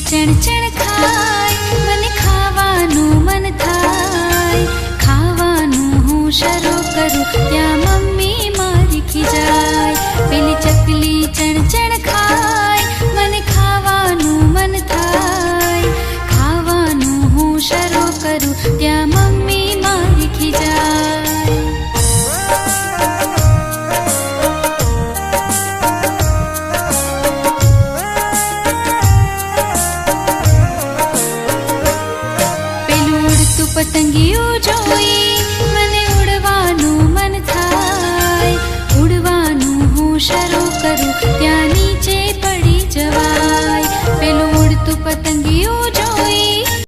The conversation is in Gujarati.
ચણ ચણ ખાય મને ખાવાનું મન થાય ખાવાનું હું શરૂ કરું ત્યાં મમ્મી મારી ખીજાય પેલી ચકલી ચણ ચણ ખાય મને ખાવાનું મન થાય ખાવાનું હું શરૂ કરું ત્યાં મમ્મી મારી ખીજાય પતંગિયું જોઈ મને ઉડવાનું